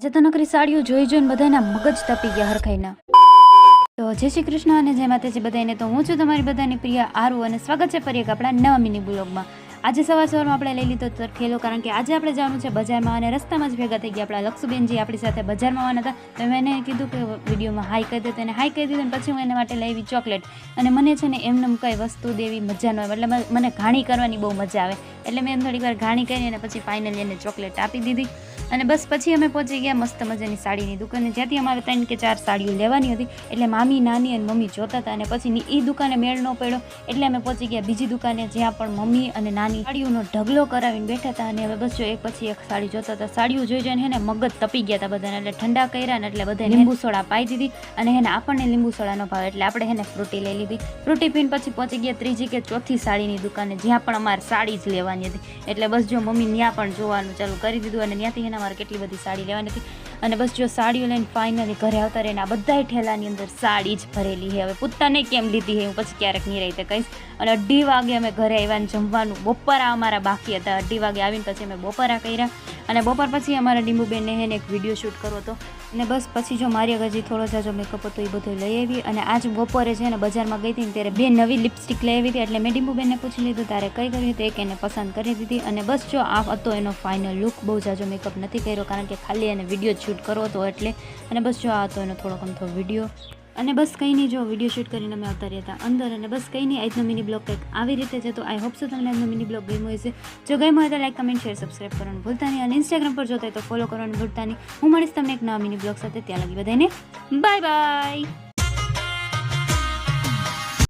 જે તો નકરી સાડીઓ જોઈ જોઈને બધાના મગજ તપી ગયા હરખાઈના. તો જય શ્રી કૃષ્ણ અને જય માતાજી બધાને. તો હું છું તમારી બધાની પ્રિય આરુ અને સ્વાગત છે ફરી એક આપણા નવા મિની બ્લોગમાં. આજે સવારમાં આપણે લઈ લીધો તરખેલો, કારણ કે આજે આપણે જવાનું છે બજારમાં અને રસ્તામાં જ ભેગા થઈ ગયા આપણા લક્ષુબેનજી આપણી સાથે બજારમાં આવવાના હતા. તો મેં એને કીધું કે વિડીયોમાં હાઈ કરી દે, તો એને હાઈ કરી દીધું અને પછી હું એના માટે લાવી ચોકલેટ. અને મને છે ને એમને કંઈ વસ્તુ દેવી મજા ન આવે, એટલે મને ઘાણી કરવાની બહુ મજા આવે, એટલે મેં થોડીક વાર ઘાણી કરી અને પછી ફાઇનલી એને ચોકલેટ આપી દીધી. અને બસ પછી અમે પહોંચી ગયા મસ્ત મજાની સાડીની દુકાને, જ્યાંથી અમારે 3 કે 4 સાડીઓ લેવાની હતી. એટલે મામી, નાની અને મમ્મી જોતા હતા અને પછી એ દુકાને મેળ ન પડ્યો એટલે અમે પહોંચી ગયા બીજી દુકાને, જ્યાં પણ મમ્મી અને નાની સાડીઓનો ઢગલો કરાવીને બેઠા હતા. અને હવે બસ જો એક પછી એક સાડી જોતા હતા. સાડીઓ જોઈ જોઈને હેને મગજ તપી ગયા હતા બધાને, એટલે ઠંડા કર્યા ને એટલે બધા લીંબુ સોડા પાઈ દીધી. અને હેને આપણને લીંબુ સોડા ન ભાવે એટલે આપણે હેને ફ્રૂટી લઈ લીધી. ફ્રૂટી પીને પછી પહોંચી ગયા ત્રીજી કે ચોથી સાડીની દુકાને, જ્યાં પણ અમારે સાડી જ લેવાની હતી. એટલે બસ જો મમ્મી ત્યાં પણ જોવાનું ચાલુ કરી દીધું અને ત્યાંથી એને અમારે કેટલી બધી સાડી લેવાની હતી. અને બસ જો સાડીઓ લઈને ફાઇનલી ઘરે આવતા રહીને આ બધા ઠેલાની અંદર સાડી જ ભરેલી છે. હવે પૂછતાને કેમ લીધી છે હું પછી ક્યારેક નિરાંતે કહીશ. અને 2:30 વાગે અમે ઘરે આવ્યા, જમવાનું બપોરા અમારા બાકી હતા. 2:30 વાગે આવીને પછી અમે બપોરા કર્યા. અને બપોર પછી અમારા ડીમ્બુબેનને એને એક વિડીયો શૂટ કરવો હતો. અને બસ પછી જો મારી આગળ જે થોડો જાજો મેકઅપ હતો એ બધો લઈ આવી. અને આજ બપોરે છે ને બજારમાં ગઈ હતી ને ત્યારે 2 નવી લિપસ્ટિક લઈ આવી હતી. એટલે મેં ડીમ્બુબેનને પૂછી લીધું તારે કઈ કરવી હતી, એક એને પસંદ કરી દીધી. અને બસ જો આ હતો એનો ફાઇનલ લુક. બહુ જાજો મેકઅપ નથી કર્યો, કારણ કે ખાલી એને વિડીયો શૂટ કરવો હતો એટલે. અને બસ જો આ હતો એનો થોડોક અમથો વિડીયો. અને બસ કંઈ નહીં, જો વિડીયો શૂટ કરીને અમે આવતા રહ્યા હતા અંદર. અને બસ કંઈ નહીં, આજનો મિની બ્લોગ કંઈક આવી રીતે છે. તો આઈ હોપ સો તમને આજનો મિની બ્લોગ ગમ્યો હશે. જો ગમ્યો હોય તો લાઈક, કમેન્ટ, શેર, સબસ્ક્રાઈબ કરવાનું ભૂલતા નહીં. અને ઇન્સ્ટાગ્રામ પર જોતા હોય તો ફોલો કરવાનું ભૂલતા નહીં. હું મળીશ તમને એક નવા મિની બ્લોગ સાથે. ત્યાં લગી બધાને બાય બાય.